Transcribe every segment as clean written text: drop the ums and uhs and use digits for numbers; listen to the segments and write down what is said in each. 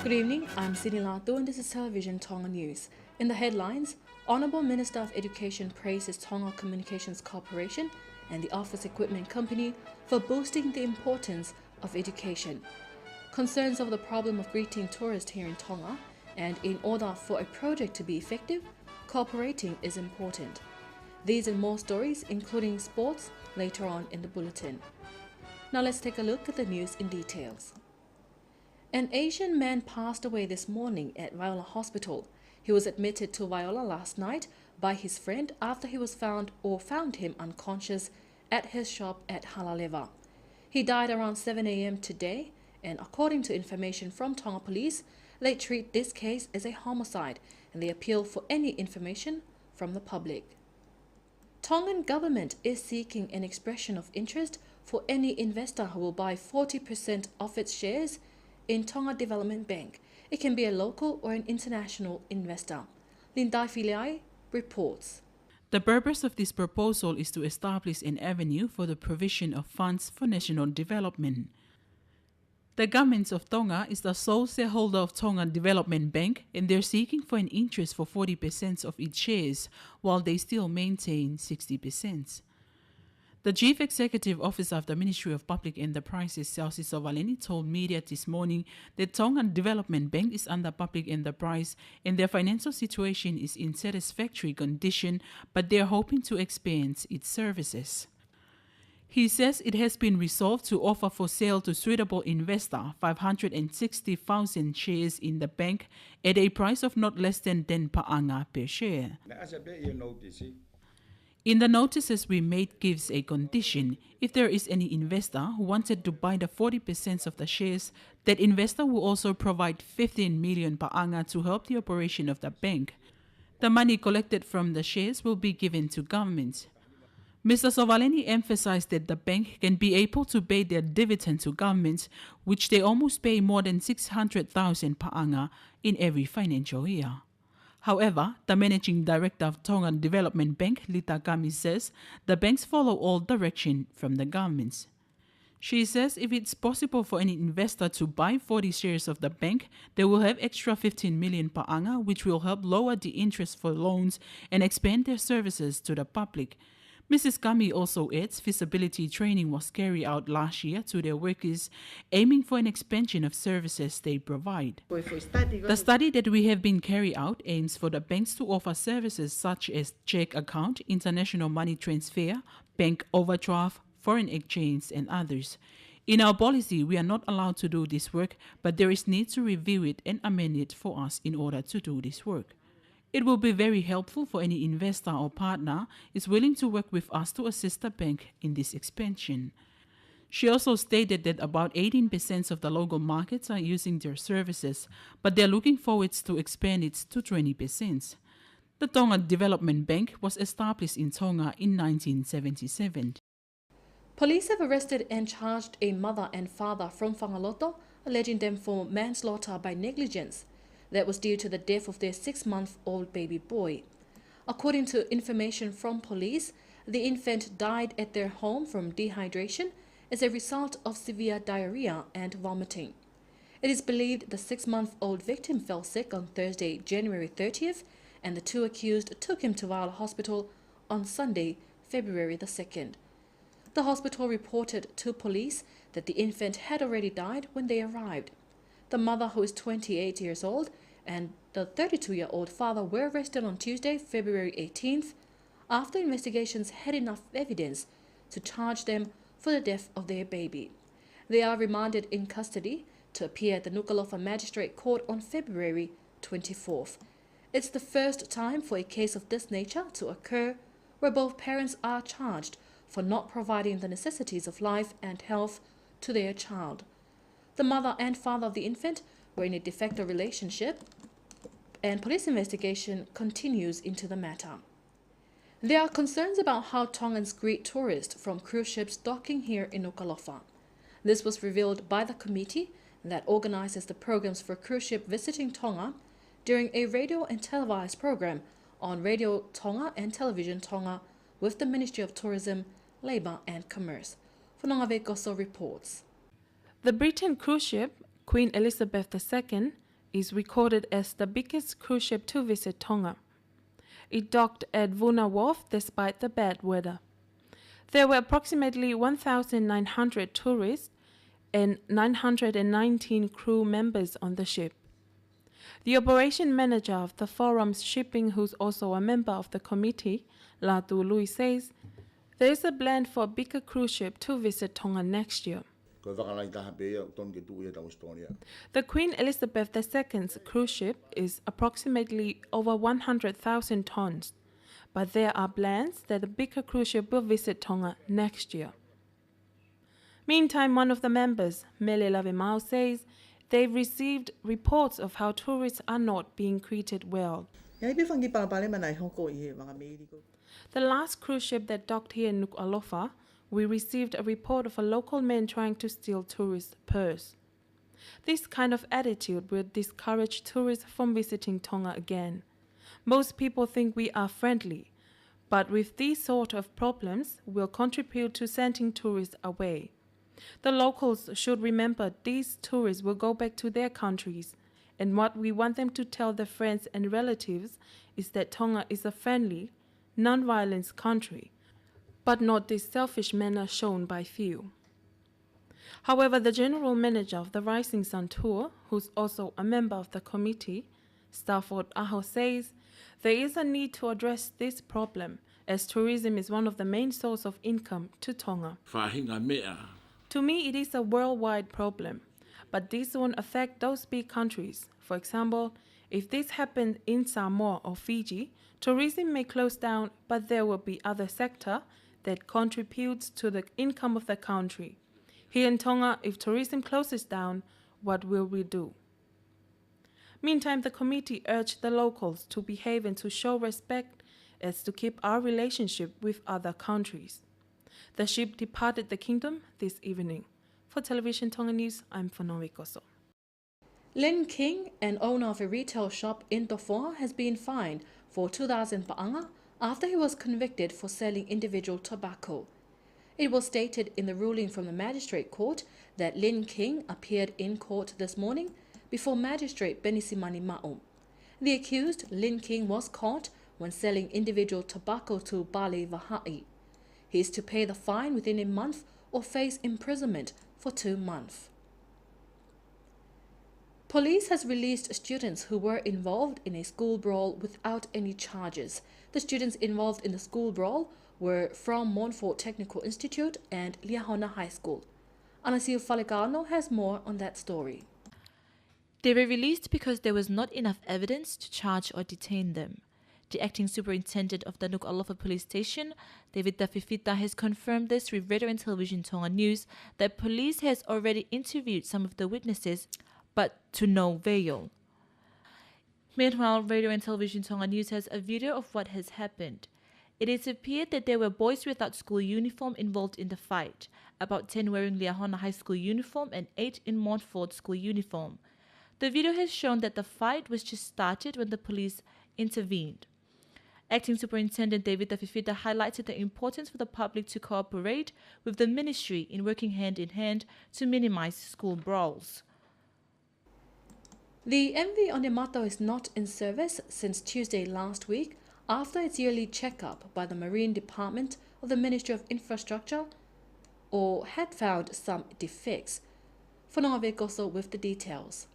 Good evening, I'm Sini Latu and this is Television Tonga News. In the headlines, Honourable Minister of Education praises Tonga Communications Corporation and the Office Equipment Company for boosting the importance of education. Concerns over the problem of greeting tourists here in Tonga, and in order for a project to be effective, cooperating is important. These and more stories, including sports, later on in the bulletin. Now let's take a look at the news in details. An Asian man passed away this morning at Viola Hospital. He was admitted to Viola last night by his friend after he was found him unconscious at his shop at Halaleva. He died around 7 a.m. today, and according to information from Tonga Police, they treat this case as a homicide and they appeal for any information from the public. Tongan government is seeking an expression of interest for any investor who will buy 40% of its shares in Tonga Development Bank. It can be a local or an international investor. Lindai Filiai reports. The purpose of this proposal is to establish an avenue for the provision of funds for national development. The government of Tonga is the sole shareholder of Tonga Development Bank, and they're seeking for an interest for 40% of its shares, while they still maintain 60%. The Chief Executive Officer of the Ministry of Public Enterprises, Celsi Sovaleni, told media this morning that Tonga Development Bank is under public enterprise and their financial situation is in satisfactory condition, but they are hoping to expand its services. He says it has been resolved to offer for sale to suitable investor 560,000 shares in the bank at a price of not less than 10 pa'anga per share. In the notices we made gives a condition. If there is any investor who wanted to buy the 40% of the shares, that investor will also provide 15 million pa'anga to help the operation of the bank. The money collected from the shares will be given to government. Mr. Sovaleni emphasized that the bank can be able to pay their dividend to government, which they almost pay more than 600,000 pa'anga in every financial year. However, the managing director of Tonga Development Bank, Lita Kami, says the banks follow all direction from the government. She says if it's possible for any investor to buy 40 shares of the bank, they will have extra 15 million pa'anga, which will help lower the interest for loans and expand their services to the public. Mrs. Kami also adds feasibility training was carried out last year to their workers, aiming for an expansion of services they provide. The study that we have been carried out aims for the banks to offer services such as check account, international money transfer, bank overdraft, foreign exchange, and others. In our policy, we are not allowed to do this work, but there is need to review it and amend it for us in order to do this work. It will be very helpful for any investor or partner is willing to work with us to assist the bank in this expansion. She also stated that about 18% of the local markets are using their services, but they're looking forward to expand it to 20%. The Tonga Development Bank was established in Tonga in 1977. Police have arrested and charged a mother and father from Whangaloto, alleging them for manslaughter by negligence that was due to the death of their 6-month-old baby boy. According to information from police, the infant died at their home from dehydration as a result of severe diarrhea and vomiting. It is believed the 6-month-old victim fell sick on Thursday, January 30th, and the two accused took him to Viola Hospital on Sunday, February the 2nd. The hospital reported to police that the infant had already died when they arrived. The mother, who is 28 years old, and the 32-year-old father were arrested on Tuesday, February 18th, after investigations had enough evidence to charge them for the death of their baby. They are remanded in custody to appear at the Nuku'alofa Magistrate Court on February 24th. It's the first time for a case of this nature to occur where both parents are charged for not providing the necessities of life and health to their child. The mother and father of the infant were in a de facto relationship, and police investigation continues into the matter. There are concerns about how Tongans greet tourists from cruise ships docking here in Nuku'alofa. This was revealed by the committee that organizes the programs for cruise ship visiting Tonga during a radio and televised program on Radio Tonga and Television Tonga with the Ministry of Tourism, Labour and Commerce. Fonongave Goso reports. The Britain cruise ship, Queen Elizabeth II, is recorded as the biggest cruise ship to visit Tonga. It docked at Vuna Wharf despite the bad weather. There were approximately 1,900 tourists and 919 crew members on the ship. The operation manager of the Forum's Shipping, who's also a member of the committee, Latu Lui, says there is a plan for a bigger cruise ship to visit Tonga next year. The Queen Elizabeth II's cruise ship is approximately over 100,000 tons, but there are plans that a bigger cruise ship will visit Tonga next year. Meantime, one of the members, Mele Lavemao, says they've received reports of how tourists are not being treated well. The last cruise ship that docked here in Nuku'alofa, we received a report of a local man trying to steal tourists' purse. This kind of attitude will discourage tourists from visiting Tonga again. Most people think we are friendly, but with these sort of problems, we'll contribute to sending tourists away. The locals should remember these tourists will go back to their countries, and what we want them to tell their friends and relatives is that Tonga is a friendly, non-violent country, but not this selfish manner shown by few. However, the general manager of the Rising Sun Tour, who's also a member of the committee, Stafford Aho, says there is a need to address this problem, as tourism is one of the main sources of income to Tonga. To me, it is a worldwide problem, but this won't affect those big countries. For example, if this happened in Samoa or Fiji, tourism may close down, but there will be other sector that contributes to the income of the country. Here in Tonga, if tourism closes down, what will we do? Meantime, the committee urged the locals to behave and to show respect as to keep our relationship with other countries. The ship departed the kingdom this evening. For Television Tonga News, I'm Whanawe Koso. Lin King, an owner of a retail shop in Tofoa, has been fined for 2,000 pa'anga after he was convicted for selling individual tobacco. It was stated in the ruling from the magistrate court that Lin King appeared in court this morning before Magistrate Benisimani Ma'um. The accused, Lin King, was caught when selling individual tobacco to Bali Vaha'i. He is to pay the fine within a month or face imprisonment for 2 months. Police has released students who were involved in a school brawl without any charges. The students involved in the school brawl were from Montfort Technical Institute and Liahona High School. Anasio Falegano has more on that story. They were released because there was not enough evidence to charge or detain them. The acting superintendent of the Nuku'alofa police station, David Tafifita, has confirmed this with Radio and Television Tonga News that police has already interviewed some of the witnesses, but to no avail. Meanwhile, Radio and Television Tonga News has a video of what has happened. It has appeared that there were boys without school uniform involved in the fight, about 10 wearing Liahona High School uniform and 8 in Montfort School uniform. The video has shown that the fight was just started when the police intervened. Acting Superintendent David Tafifita highlighted the importance for the public to cooperate with the ministry in working hand in hand to minimize school brawls. The MV Onemato is not in service since Tuesday last week after its yearly checkup by the Marine Department of the Ministry of Infrastructure or had found some defects. Whanawe Koso with the details.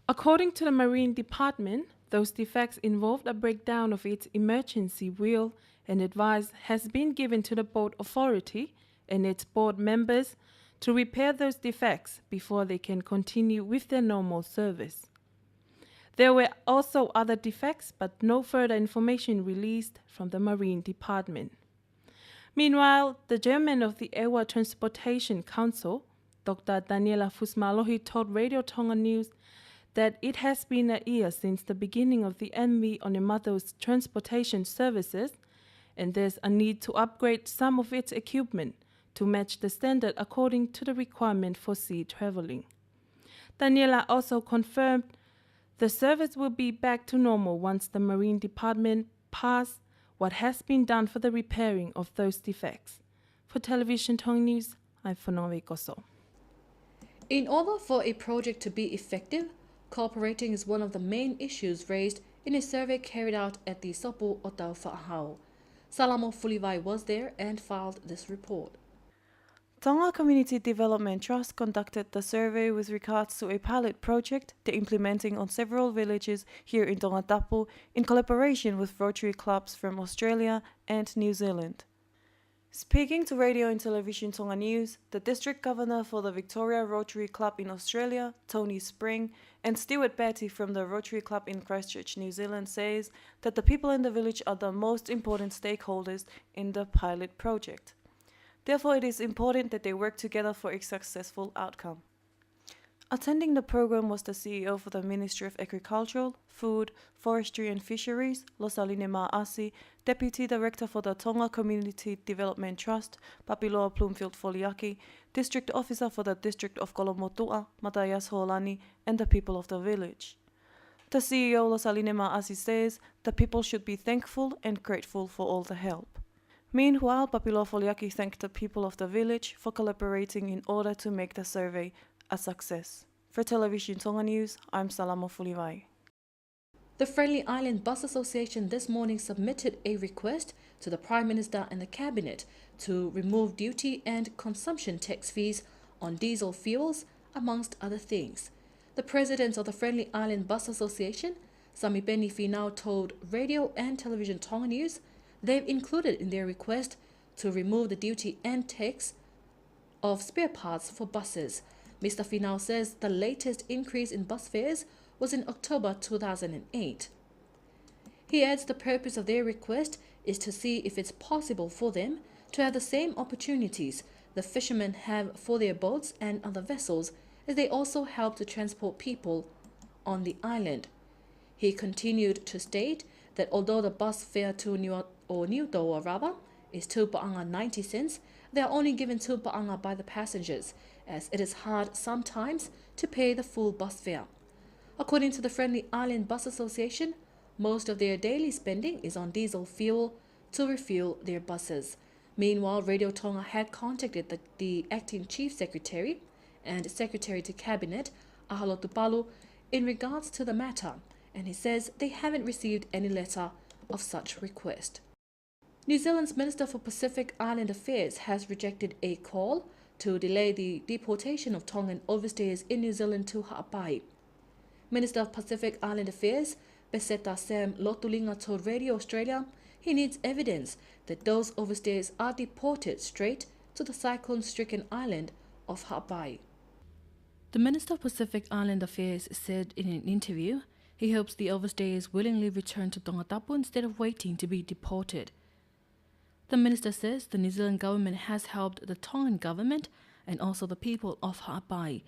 According to the Marine Department, those defects involved a breakdown of its emergency wheel, and advice has been given to the boat authority and its board members to repair those defects before they can continue with their normal service. There were also other defects, but no further information released from the Marine Department. Meanwhile, the chairman of the Ewa Transportation Council, Dr. Daniela Fusmalohi, told Radio Tonga News that it has been a year since the beginning of the MV Onemato's transportation services, and there's a need to upgrade some of its equipment to match the standard according to the requirement for sea traveling. Daniela also confirmed the service will be back to normal once the Marine Department passes what has been done for the repairing of those defects. For Television Tonga News, I'm Whanawe Koso. In order for a project to be effective, cooperating is one of the main issues raised in a survey carried out at the Sopo o Tau Whaahau. Salamo Fulivai was there and filed this report. Tonga Community Development Trust conducted the survey with regards to a pilot project they're implementing on several villages here in Tongatapu in collaboration with Rotary clubs from Australia and New Zealand. Speaking to Radio and Television Tonga News, the District Governor for the Victoria Rotary Club in Australia, Tony Spring, and Stuart Batty from the Rotary Club in Christchurch, New Zealand says that the people in the village are the most important stakeholders in the pilot project. Therefore, it is important that they work together for a successful outcome. Attending the program was the CEO for the Ministry of Agriculture, Food, Forestry and Fisheries, Losaline Ma'asi, Deputy Director for the Tonga Community Development Trust, Papiloa Bloomfield Foliaki, District Officer for the District of Kolomotua, Matayas Holani, and the people of the village. The CEO Losaline Ma'asi says the people should be thankful and grateful for all the help. Meanwhile, Papiloa Foliaki thanked the people of the village for collaborating in order to make the survey a success. For Television Tonga News, I'm Salamo Fulivai. The Friendly Island Bus Association this morning submitted a request to the Prime Minister and the Cabinet to remove duty and consumption tax fees on diesel fuels, amongst other things. The President of the Friendly Island Bus Association, Samipeni Finau, told Radio and Television Tonga News they've included in their request to remove the duty and tax of spare parts for buses. Mr. Finau says the latest increase in bus fares was in October 2008. He adds the purpose of their request is to see if it's possible for them to have the same opportunities the fishermen have for their boats and other vessels, as they also help to transport people on the island. He continued to state that although the bus fare to New Doa is 2 pa'anga 90 cents, they are only given 2 pa'anga by the passengers, as it is hard sometimes to pay the full bus fare. According to the Friendly Island Bus Association, most of their daily spending is on diesel fuel to refuel their buses. Meanwhile, Radio Tonga had contacted the Acting Chief Secretary and Secretary to Cabinet, Ahalo Tupalu, in regards to the matter, and he says they haven't received any letter of such request. New Zealand's Minister for Pacific Island Affairs has rejected a call to delay the deportation of Tongan overstayers in New Zealand to Ha'apai. Minister of Pacific Island Affairs, Beseta Sam Lotulinga, told Radio Australia he needs evidence that those overstayers are deported straight to the cyclone-stricken island of Ha'apai. The Minister of Pacific Island Affairs said in an interview he hopes the overstayers willingly return to Tongatapu instead of waiting to be deported. The minister says the New Zealand government has helped the Tongan government and also the people of Ha'apai.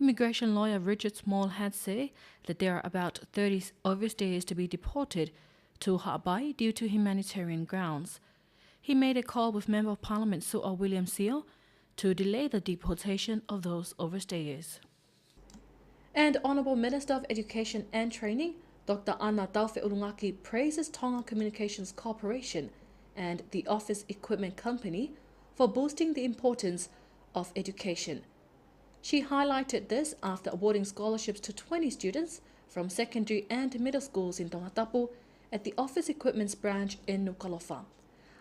Immigration lawyer Richard Small had said that there are about 30 overstayers to be deported to Ha'apai due to humanitarian grounds. He made a call with Member of Parliament Su'a William Seal to delay the deportation of those overstayers. And Honourable Minister of Education and Training, Dr. Ana Tauwhe'urungaki, praises Tonga Communications Corporation and the Office Equipment Company for boosting the importance of education. She highlighted this after awarding scholarships to 20 students from secondary and middle schools in Tongatapu at the Office Equipment's branch in Nuku'alofa.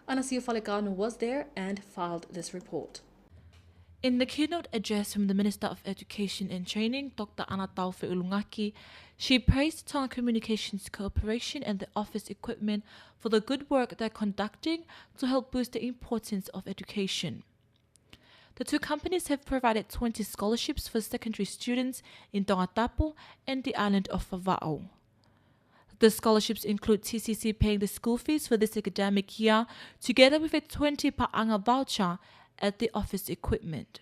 Anasio Falekanu was there and filed this report. In the keynote address from the Minister of Education and Training, Dr. Ana Tauwhe'urungaki, she praised Tonga Communications Corporation and the office equipment for the good work they're conducting to help boost the importance of education. The two companies have provided 20 scholarships for secondary students in Tongatapu and the island of Vava'o. The scholarships include TCC paying the school fees for this academic year, together with a 20 pa'anga voucher at the office equipment.